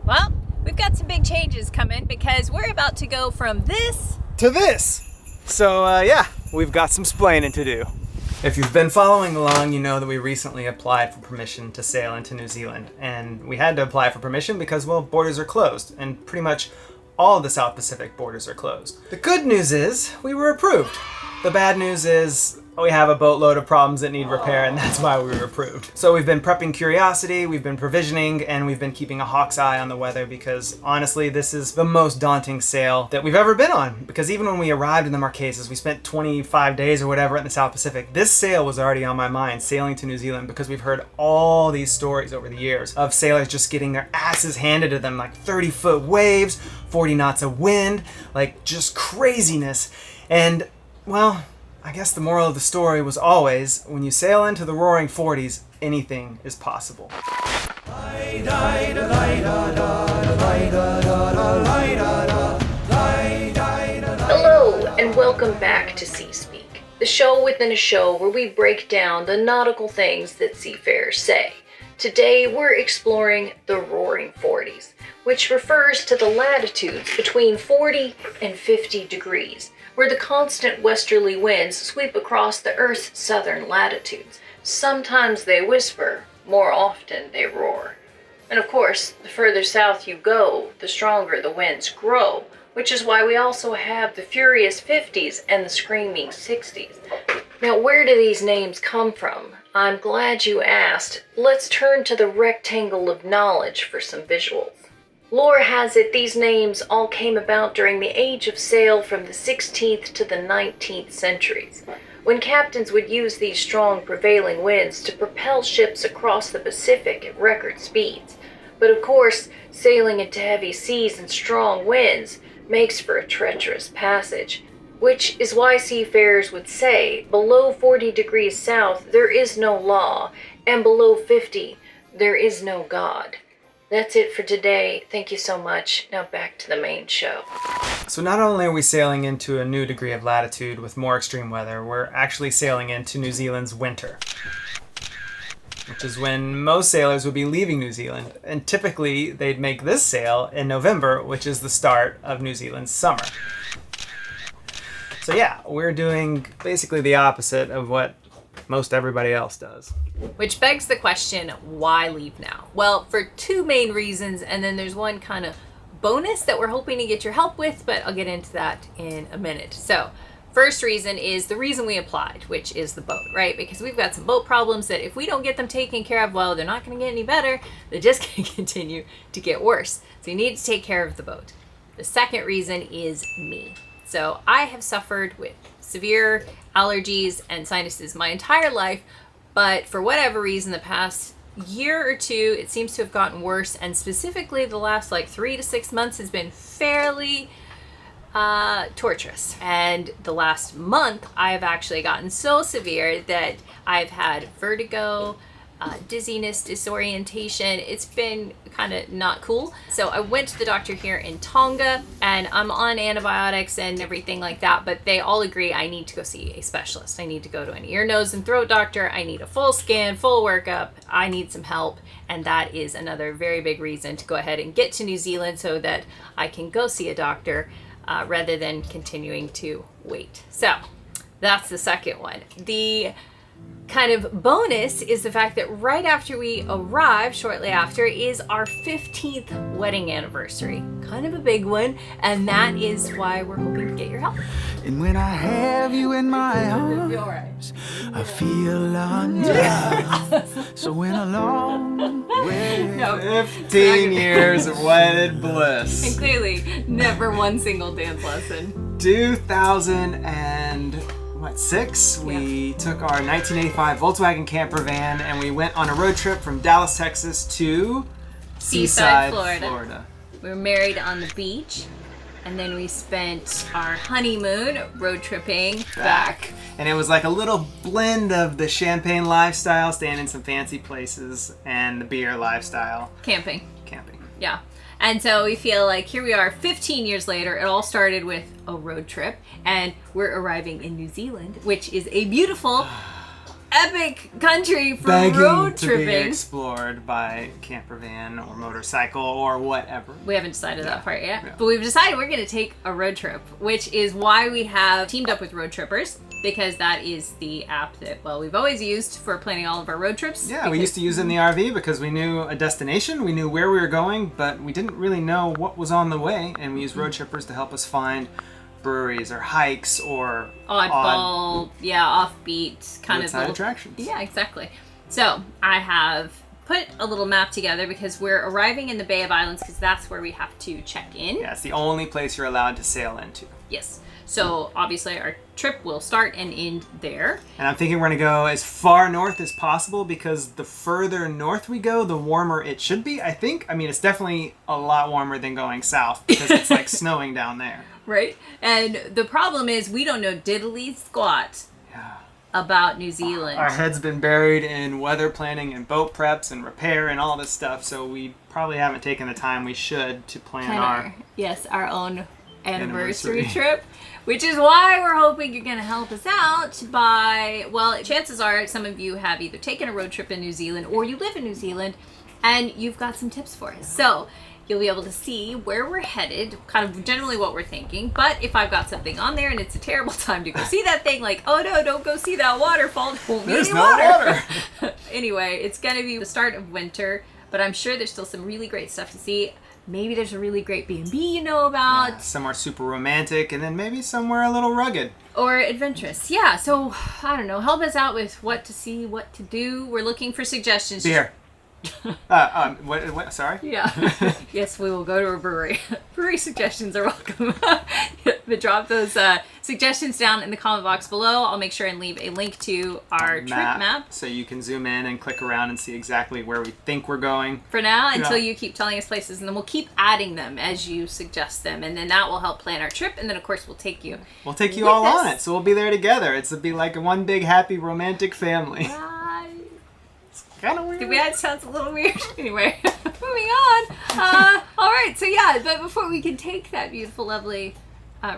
Well, we've got some big changes coming because we're about to go from this to this. So yeah, we've got some splaining to do. If you've been following along, you know that we recently applied for permission to sail into New Zealand. And we had to apply for permission because, well, borders are closed. And pretty much all of the South Pacific borders are closed. The good news is we were approved. The bad news is we have a boatload of problems that need repair, and that's why we were approved. So we've been prepping curiosity, we've been provisioning, and we've been keeping a hawk's eye on the weather because honestly, this is the most daunting sail that we've ever been on. Because even when we arrived in the Marquesas, we spent 25 days or whatever in the South Pacific. This sail was already on my mind, sailing to New Zealand, because we've heard all these stories over the years of sailors just getting their asses handed to them, like 30-foot waves, 40 knots of wind, like just craziness. And, well, I guess the moral of the story was always, when you sail into the roaring 40s, anything is possible. Hello, and welcome back to SeaSpeak, the show within a show where we break down the nautical things that seafarers say. Today, we're exploring the roaring 40s, which refers to the latitudes between 40 and 50 degrees, where the constant westerly winds sweep across the Earth's southern latitudes. Sometimes they whisper, more often they roar. And of course, the further south you go, the stronger the winds grow, which is why we also have the furious 50s and the screaming 60s. Now, where do these names come from? I'm glad you asked. Let's turn to the rectangle of knowledge for some visuals. Lore has it these names all came about during the age of sail from the 16th to the 19th centuries, when captains would use these strong prevailing winds to propel ships across the Pacific at record speeds. But of course, sailing into heavy seas and strong winds makes for a treacherous passage, which is why seafarers would say below 40 degrees south there is no law, and below 50 there is no God. That's it for today. Thank you so much. Now back to the main show. So not only are we sailing into a new degree of latitude with more extreme weather, we're actually sailing into New Zealand's winter, which is when most sailors would be leaving New Zealand. And typically they'd make this sail in November, which is the start of New Zealand's summer. So yeah, we're doing basically the opposite of what most everybody else does. Which begs the question, why leave now? Well, for two main reasons, and then there's one kind of bonus that we're hoping to get your help with, but I'll get into that in a minute. So, first reason is the reason we applied, which is the boat, right? Because we've got some boat problems that if we don't get them taken care of, well, they're not going to get any better. They're just going to continue to get worse. So you need to take care of the boat. The second reason is me. So I have suffered with severe allergies and sinuses my entire life, but for whatever reason, the past year or two, it seems to have gotten worse, and specifically the last 3 to 6 months has been fairly torturous. And the last month, I have actually gotten so severe that I've had vertigo, dizziness, disorientation. It's been kind of not cool. So I went to the doctor here in Tonga, and I'm on antibiotics and everything like that, but they all agree I need to go see a specialist. I need to go to an ear, nose, and throat doctor. I need a full scan, full workup. I need some help, and that is another very big reason to go ahead and get to New Zealand so that I can go see a doctor rather than continuing to wait. So that's the second one. The kind of bonus is the fact that right after we arrived, shortly after, is our 15th wedding anniversary. Kind of a big one, and that is why we're hoping to get your help. And when I have you in my arms, I feel undone. So in a long way. 15 years of wedded bliss. And clearly, never one single dance lesson. 2006, we took our 1985 Volkswagen camper van and we went on a road trip from Dallas, Texas to Seaside, Florida. We were married on the beach, and then we spent our honeymoon road tripping back. And it was like a little blend of the champagne lifestyle, staying in some fancy places, and the beer lifestyle. Camping. Yeah. And so we feel like here we are 15 years later. It all started with a road trip, and we're arriving in New Zealand, which is a beautiful epic country for begging road to be tripping. explored by camper van or motorcycle or whatever. We haven't decided that part yet, but we've decided we're going to take a road trip, which is why we have teamed up with Roadtrippers, because that is the app that, well, we've always used for planning all of our road trips. Yeah, we used to use it in the RV because we knew a destination, we knew where we were going, but we didn't really know what was on the way, and we used Roadtrippers to help us find breweries or hikes or oddball, offbeat kind of little attractions. Yeah, exactly. So I have put a little map together because we're arriving in the Bay of Islands because that's where we have to check in. Yeah, it's the only place you're allowed to sail into. Yes. So obviously our trip will start and end there. And I'm thinking we're going to go as far north as possible because the further north we go, the warmer it should be, I think. I mean, it's definitely a lot warmer than going south because it's like snowing down there. Right? And the problem is we don't know diddly squat about New Zealand. Our head's been buried in weather planning and boat preps and repair and all this stuff, so we probably haven't taken the time we should to plan our own anniversary trip, which is why we're hoping you're going to help us out by, well, chances are some of you have either taken a road trip in New Zealand or you live in New Zealand and you've got some tips for us. So you'll be able to see where we're headed, kind of generally what we're thinking. But if I've got something on there and it's a terrible time to go see that thing, like, oh no, don't go see that waterfall. There's no water. Anyway, it's going to be the start of winter, but I'm sure there's still some really great stuff to see. Maybe there's a really great B&B you know about. Yeah, somewhere super romantic, and then maybe somewhere a little rugged. Or adventurous. Yeah, so, I don't know. Help us out with what to see, what to do. We're looking for suggestions. Beer. What? Sorry? Yeah. Yes, we will go to a brewery. Brewery suggestions are welcome. But drop those suggestions down in the comment box below. I'll make sure and leave a link to our trip map. So you can zoom in and click around and see exactly where we think we're going. For now, until you keep telling us places. And then we'll keep adding them as you suggest them. And then that will help plan our trip. And then, of course, we'll take you. We'll take you all on it. So we'll be there together. It'll be like one big, happy, romantic family. Kind of weird. That sounds a little weird. Anyway, moving on. All right, so but before we can take that beautiful, lovely,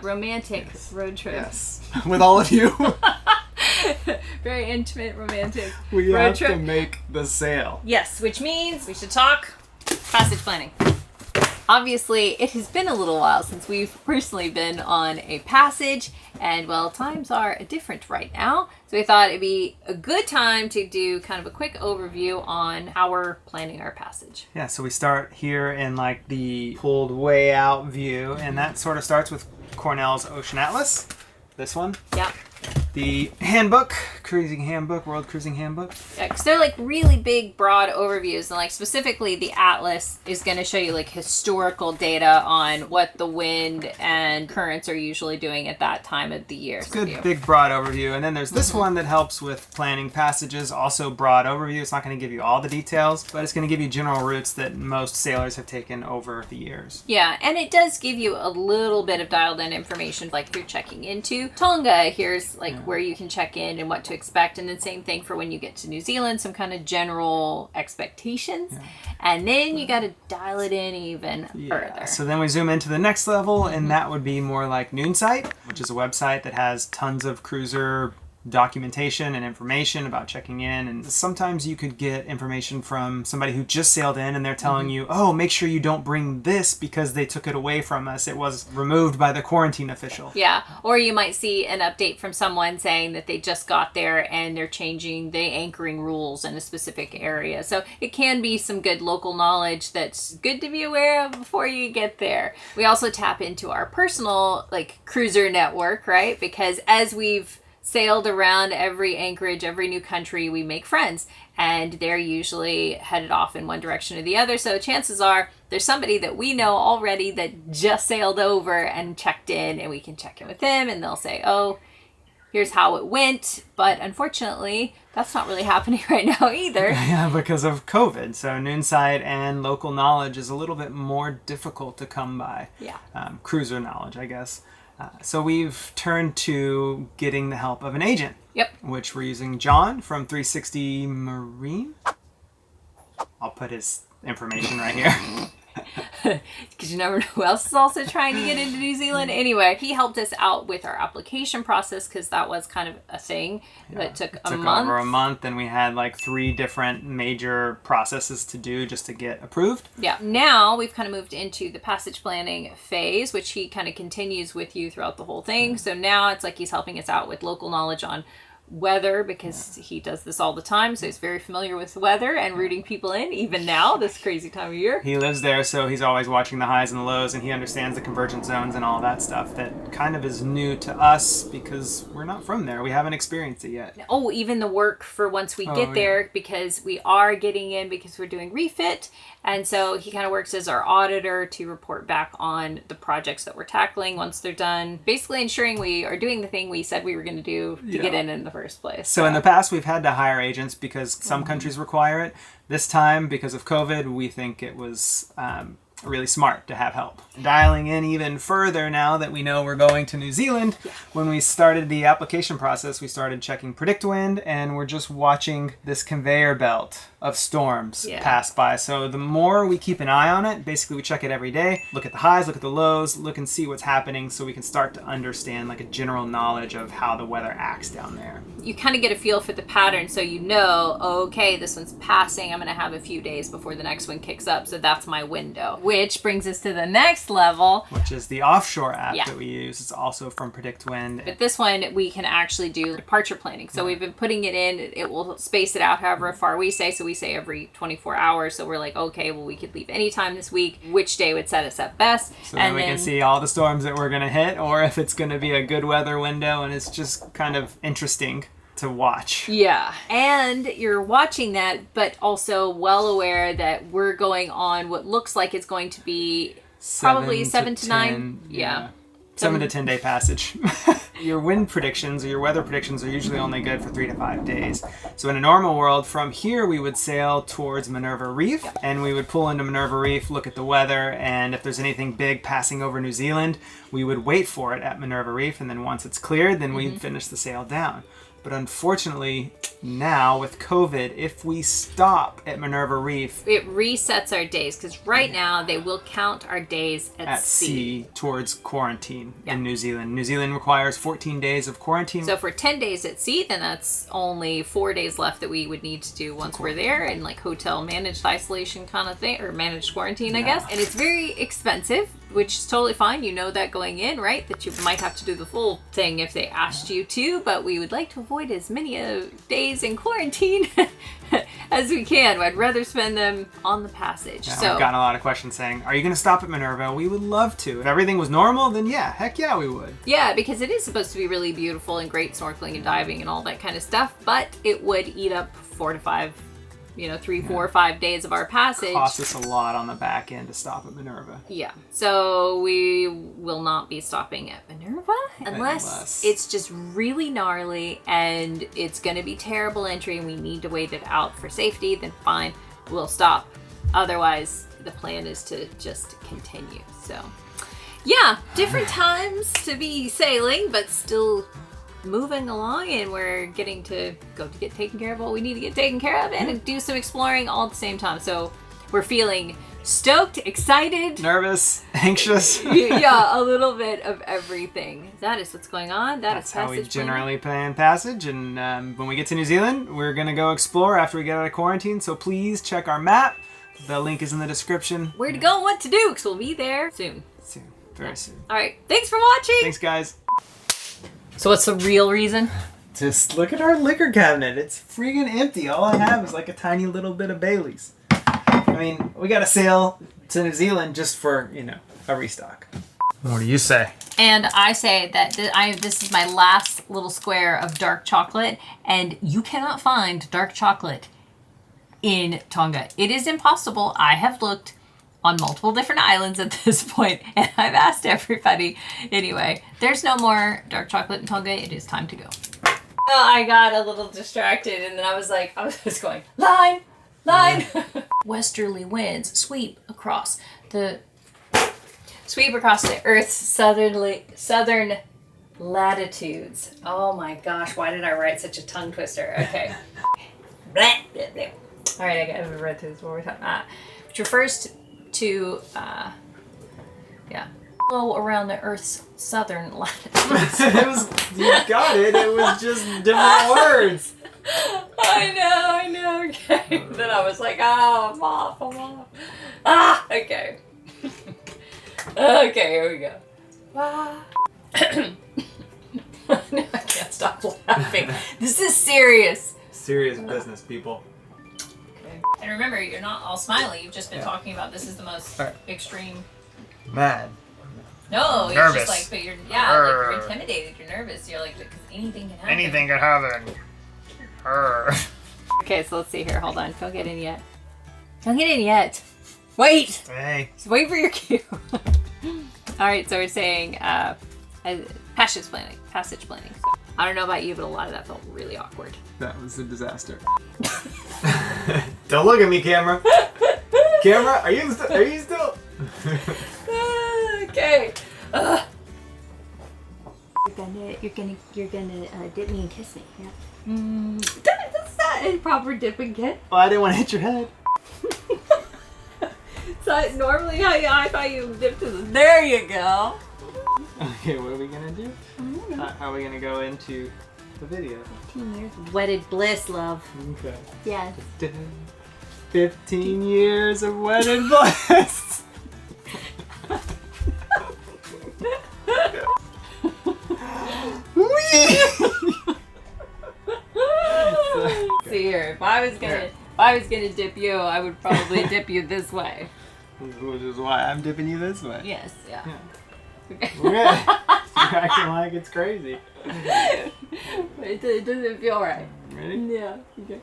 romantic road trip. Yes, with all of you. Very intimate, romantic we road have trip. to make the sail. Yes, which means we should talk passage planning. Obviously, it has been a little while since we've personally been on a passage, and well, times are different right now. So we thought it'd be a good time to do kind of a quick overview on how we're planning our passage. Yeah, so we start here in like the pulled way out view, and that sort of starts with Cornell's Ocean Atlas. This one. Yeah. The handbook, cruising handbook, world cruising handbook. Yeah, because they're like really big, broad overviews, and like specifically the atlas is going to show you like historical data on what the wind and currents are usually doing at that time of the year. It's a good, big, broad overview. And then there's this one that helps with planning passages, also broad overview. It's not going to give you all the details, but it's going to give you general routes that most sailors have taken over the years. Yeah, and it does give you a little bit of dialed-in information, like if you're checking into Tonga, here's like where you can check in and what to expect, and then same thing for when you get to New Zealand, some kind of general expectations, and then you got to dial it in even further. So then we zoom into the next level, and that would be more like Noonsite, which is a website that has tons of cruiser documentation and information about checking in, and sometimes you could get information from somebody who just sailed in and they're telling you, oh, make sure you don't bring this because they took it away from us, it was removed by the quarantine official. Yeah, or you might see an update from someone saying that they just got there and they're changing the anchoring rules in a specific area. So it can be some good local knowledge that's good to be aware of before you get there. We also tap into our personal like cruiser network, right? Because as we've sailed around every anchorage, every new country, we make friends, and they're usually headed off in one direction or the other. So chances are there's somebody that we know already that just sailed over and checked in, and we can check in with them, and they'll say, oh, here's how it went. But unfortunately, that's not really happening right now either. Yeah, because of COVID. So Noonsite and local knowledge is a little bit more difficult to come by. Yeah. Cruiser knowledge, I guess. So we've turned to getting the help of an agent. Yep. Which we're using John from 360 Marine. I'll put his information right here. because you never know who else is also trying to get into New Zealand. Anyway, he helped us out with our application process because that was kind of a thing that took a month. Over a month, and we had like 3 different major processes to do just to get approved. Yeah. Now we've kind of moved into the passage planning phase, which he kind of continues with you throughout the whole thing. So now it's like he's helping us out with local knowledge on weather because he does this all the time, so he's very familiar with weather and rooting people in even now, this crazy time of year. He lives there, so he's always watching the highs and the lows, and he understands the convergence zones and all that stuff that kind of is new to us because we're not from there. We haven't experienced it yet. Oh, even the work for once we get there, because we are getting in because we're doing refit, and so he kind of works as our auditor to report back on the projects that we're tackling once they're done, basically ensuring we are doing the thing we said we were going to do to get in the first place. So in the past, we've had to hire agents because some countries require it. This time, because of COVID, we think it was really smart to have help. Dialing in even further now that we know we're going to New Zealand, when we started the application process, we started checking predict wind, and we're just watching this conveyor belt of storms pass by. So the more we keep an eye on it, basically we check it every day, look at the highs, look at the lows, look and see what's happening so we can start to understand like a general knowledge of how the weather acts down there. You kind of get a feel for the pattern, so you know, okay, this one's passing, I'm going to have a few days before the next one kicks up, so that's my window. Which brings us to the next level, which is the offshore app that we use. It's also from Predict Wind. But this one, we can actually do departure planning. So we've been putting it in, it will space it out however far we say. So we say every 24 hours. So we're like, okay, well, we could leave anytime this week. Which day would set us up best? So then we can see all the storms that we're going to hit, or if it's going to be a good weather window, and it's just kind of interesting to watch. Yeah. And you're watching that, but also well aware that we're going on what looks like it's going to be probably 7 to 9. Yeah. 7 to 10 day passage. Your wind predictions or your weather predictions are usually only good for 3 to 5 days. So in a normal world, from here we would sail towards Minerva Reef, and we would pull into Minerva Reef, look at the weather, and if there's anything big passing over New Zealand, we would wait for it at Minerva Reef, and then once it's cleared, then we'd finish the sail down. But unfortunately, now with COVID, if we stop at Minerva Reef, it resets our days, because right now they will count our days at sea towards quarantine in New Zealand. New Zealand requires 14 days of quarantine. So for 10 days at sea, then that's only 4 days left that we would need to do once we're there, and like hotel managed isolation kind of thing, or managed quarantine, I guess. And it's very expensive, which is totally fine. You know that going in, right? That you might have to do the full thing if they asked you to, but we would like to avoid as many days in quarantine as we can. I'd rather spend them on the passage. Yeah, so I've gotten a lot of questions saying, are you going to stop at Minerva? We would love to. If everything was normal, then heck yeah, we would. Yeah, because it is supposed to be really beautiful and great snorkeling and diving and all that kind of stuff, but it would eat up 4 to 5 3, 4, 5 days of our passage. Costs us a lot on the back end to stop at Minerva. Yeah. So we will not be stopping at Minerva unless it's just really gnarly and it's going to be terrible entry and we need to wait it out for safety, then fine, we'll stop. Otherwise, the plan is to just continue. So yeah, different times to be sailing, but still moving along, and we're getting to go to get taken care of what we need to get taken care of and do some exploring all at the same time. So we're feeling stoked, excited, nervous, anxious. Yeah, a little bit of everything. That is what's going on. That's how we generally plan passage. And when we get to New Zealand, we're going to go explore after we get out of quarantine. So please check our map. The link is in the description. Where to go and what to do, because we'll be there soon. Very soon. All right. Thanks for watching. Thanks, guys. So what's the real reason? Just look at our liquor cabinet. It's freaking empty. All I have is like a tiny little bit of Bailey's. I mean, we got to sail to New Zealand just for, a restock. What do you say? And I say that this is my last little square of dark chocolate, and you cannot find dark chocolate in Tonga. It is impossible. I have looked on multiple different islands at this point, and I've asked everybody. Anyway, there's no more dark chocolate in Tonga. It is time to go. I got a little distracted, and then I was just going, line. Westerly winds sweep across the Earth's southern latitudes. Oh my gosh, why did I write such a tongue twister? Okay. All right, I got to read through this one more time. Which refers to Yeah. Flow around the Earth's southern latitude. You got it. It was just different words. I know. Okay. Then I was like, oh, I'm off. Ah, okay. Okay, here we go. No, I can't stop laughing. This is serious. Serious business, people. Okay. And remember, you're not all smiley. You've just been talking about this is the most extreme. Mad. No, nervous. you're just like, but you're, like you're intimidated. You're nervous. You're like, because anything can happen. Anything could happen. Okay, so let's see here. Hold on. Don't get in yet. Wait. Hey. Just wait for your cue. All right, so we're saying passage planning. So, I don't know about you, but a lot of that felt really awkward. That was a disaster. Don't look at me, camera. Camera, are you still? Okay. You're gonna dip me and kiss me. Yeah. That's not a proper dip and kiss. Well, I didn't want to hit your head. So normally how I thought you dip to the. There you go. Okay, what are we gonna do? How are we gonna go into the video? 15 years of wedded bliss, love. Okay. Yes. 15 years of wedded bliss. See here, if I was gonna dip you, I would probably dip you this way. Which is why I'm dipping you this way. Yes, yeah. Okay. You're acting like it's crazy. It doesn't feel right. Ready? Yeah. Okay.